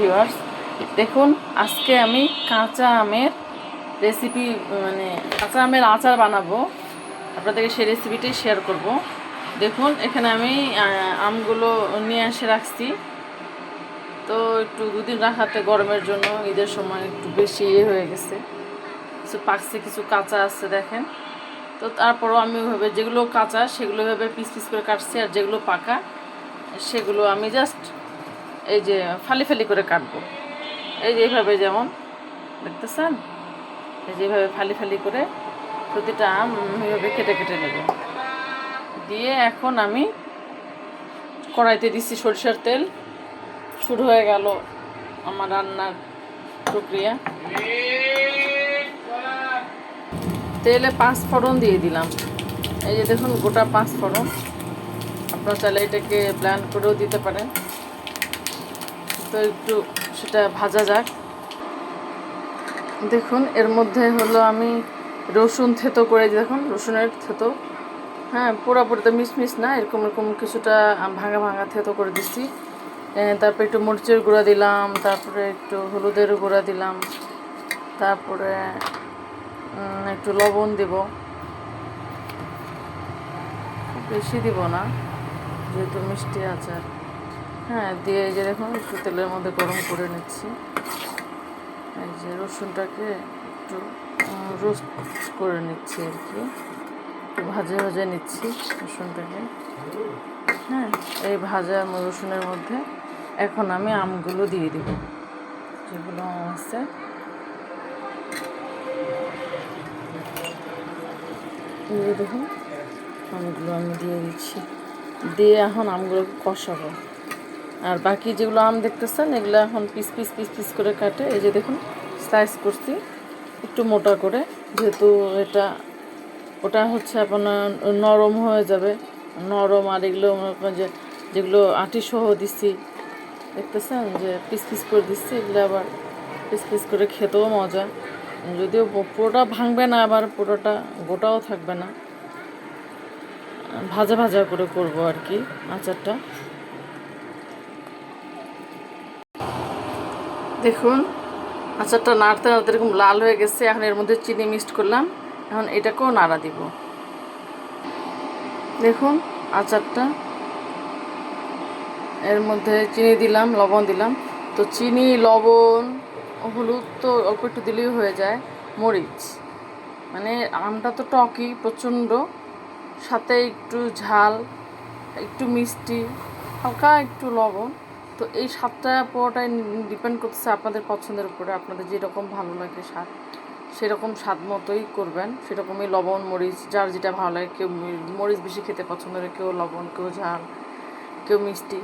Viewers, দেখুন আজকে আমি কাঁচা আমের রেসিপি কাঁচা আমের আচার বানাবো। আপনাদেরকে সেই রেসিপিটাই শেয়ার করব। দেখুন এখানে আমি আমগুলো নিয়ে এসে রাখছি। তো একটু দুদিন রাখাতে গরমের জন্য ঈদের সময় একটু বেশি হয়ে গেছে, কিছু পাকছে কিছু কাঁচা আছে দেখেন। তো তারপরও আমি ওইভাবে যেগুলো কাঁচা সেগুলো ওইভাবে পিস পিস করে কাটছি, আর যেগুলো পাকা সেগুলো আমি জাস্ট এই যে ফালি ফালি করে কাটবো। এই যে এইভাবে, যেমন দেখতেছেন, এই যেভাবে ফালি ফালি করে প্রতিটা আম এইভাবে কেটে কেটে নেব। দিয়ে এখন আমি কড়াইতে দিচ্ছি সরিষার তেল। শুরু হয়ে গেল আমার রান্নার প্রক্রিয়া। তেলে 5 ফোড়ন দিয়ে দিলাম। এই যে দেখুন গোটা 5 ফোড়ন। আপনারা চাইলে এটাকে ব্লেন্ড করেও দিতে পারেন। তো একটু সেটা ভাজা যাক। দেখুন এর মধ্যে হলো আমি রসুন থেতো করে, দেখুন রসুনের থেতো, হ্যাঁ পুরোপুরি তো মিশমিশ না, এরকম এরকম কিছুটা ভাঙা ভাঙা থেতো করে দিচ্ছি। তারপরে একটু মরিচের গুঁড়া দিলাম, তারপরে একটু হলুদের গুঁড়া দিলাম, তারপরে একটু লবণ দেব, বেশি দিব না যেহেতু মিষ্টি আচার। হ্যাঁ দিয়ে এই যে দেখুন একটু তেলের মধ্যে গরম করে নিচ্ছি। এই যে রসুনটাকে একটু রোস্ট করে নিচ্ছি আর কি, একটু ভাজে ভাজে নিচ্ছি রসুনটাকে। হ্যাঁ এই ভাজা রসুনের মধ্যে এখন আমি আমগুলো দিয়ে দিব, যেগুলো আম আছে। দিয়ে দেখুন আমগুলো আমি দিয়ে দিচ্ছি, দিয়ে এখন আমগুলোকে কষাবো। আর বাকি যেগুলো আম দেখতেছেন এগুলো এখন পিস পিস পিস পিস করে কাটে, এই যে দেখুন স্লাইস করছি একটু মোটা করে, যেহেতু ওটা হচ্ছে আপনার নরম হয়ে যাবে, নরম। আর এগুলো যেগুলো আটি সহ দিচ্ছি দেখতেছেন যে পিস পিস করে দিচ্ছি, এগুলো আবার পিস পিস করে খেতেও মজা। যদিও পুরোটা ভাঙবে না, আবার পুরোটা গোটাও থাকবে না, ভাজা ভাজা করে করব আর কি আচারটা। দেখুন আচারটা নাড়তে নাড়তে এরকম লাল হয়ে গেছে। এখন এর মধ্যে চিনি মিক্সড করলাম, এখন এটাকেও নাড়া দিব। দেখুন আচারটা, এর মধ্যে চিনি দিলাম, লবণ দিলাম। তো চিনি, লবণ, হলুদ তো অল্প একটু দিলেই হয়ে যায়। মরিচ, আমটা তো টকই প্রচণ্ড, সাথে একটু ঝাল, একটু মিষ্টি, হালকা একটু লবণ। তো এই স্বাদটা পুরোটাই ডিপেন্ড করতেছে আপনাদের পছন্দের উপরে, আপনাদের যেরকম ভালো লাগে স্বাদ সেরকম স্বাদ মতোই করবেন, সেরকমই লবণ মরিচ যার যেটা ভালো লাগে। কেউ মরিচ বেশি খেতে পছন্দ করে, কেউ লবণ, কেউ ঝাল, কেউ মিষ্টি।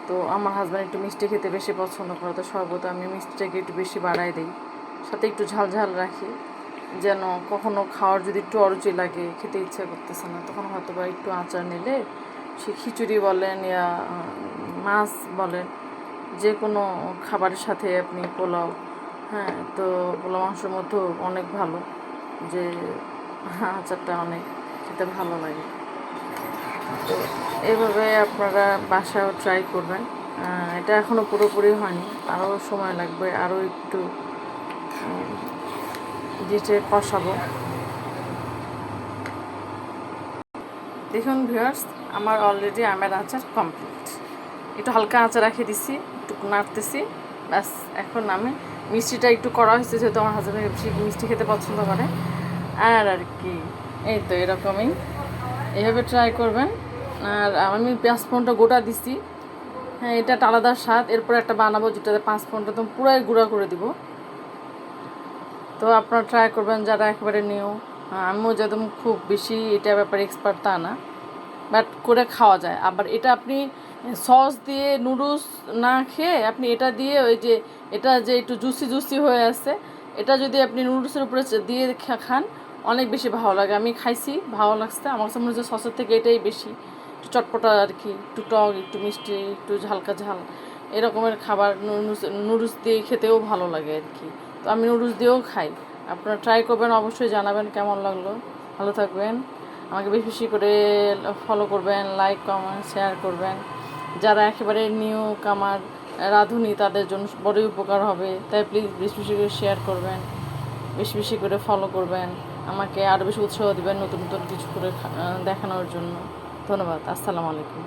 তো আমার হাজব্যান্ড একটু মিষ্টি খেতে বেশি পছন্দ করে, তো সর্বদা আমি মিষ্টিটাকে একটু বেশি বাড়াই দিই, সাথে একটু ঝাল ঝাল রাখি, যেন কখনো খাওয়ার যদি একটু অরুচি লাগে, খেতে ইচ্ছা করতেছে না, তখন হয়তো বা একটু আচার নিলে সে খিচুড়ি বলেন ইয়া মাছ বলেন, যে কোনো খাবারের সাথে আপনি পোলাও, হ্যাঁ তো পোলাও মাংসের মধ্যেও অনেক ভালো, যে আচারটা অনেক খেতে ভালো লাগে। তো এইভাবে আপনারা বাসায়ও ট্রাই করবেন। এটা এখনও পুরোপুরি হয়নি, আরও সময় লাগবে, আরও একটু যেটা কষাবো। দেখুন ভিউয়ার্স, আমার অলরেডি আমের আচার কমপ্লিট। একটু হালকা আচার রেখে দিছি, একটু নাড়তেছি, ব্যাস। এখন আমি মিষ্টিটা একটু করা হয়েছে, যেহেতু আমার হাজব্যান্ড বেশি মিষ্টি খেতে পছন্দ করে। আর কি এই তো এরকমই, এইভাবে ট্রাই করবেন। আর আমি 5 ফোড়নটা গোটা দিছি, হ্যাঁ এটা একটা আলাদা স্বাদ। এরপর একটা বানাবো যেটাতে 5 ফোড়নটা তো পুরাই গুঁড়া করে দিব। তো আপনারা ট্রাই করবেন যারা একেবারে নিউ। আমিও যেরকম খুব বেশি এটা ব্যাপারে এক্সপার্ট তা না, বাট করে খাওয়া যায়। আবার এটা আপনি সস দিয়ে নুডলস না খেয়ে আপনি এটা দিয়ে, ওই যে এটা যে একটু জুসি জুসি হয়ে আছে, এটা যদি আপনি নুডলসের উপরে দিয়ে খান অনেক বেশি ভালো লাগে। আমি খাইছি, ভালো লাগছে। আমার কাছে মনে হচ্ছে সসের থেকে এটাই বেশি একটু চটপটা আর কি, একটু টক, একটু মিষ্টি, একটু হালকা ঝাল, এরকমের খাবার নুডলস দিয়ে খেতেও ভালো লাগে আর কি। তো আমি নুডলস দিয়েও খাই। আপনারা ট্রাই করবেন, অবশ্যই জানাবেন কেমন লাগলো। ভালো থাকবেন, আমাকে বেশি বেশি করে ফলো করবেন, লাইক কমেন্ট শেয়ার করবেন। যারা একেবারে নিউ কামার রাঁধুনি তাদের জন্য বড়ই উপকার হবে। তাই প্লিজ বেশি বেশি করে শেয়ার করবেন, বেশি বেশি করে ফলো করবেন, আমাকে আরও বেশি উৎসাহ দিবেন নতুন নতুন কিছু করে দেখানোর জন্য। ধন্যবাদ। আসসালামু আলাইকুম।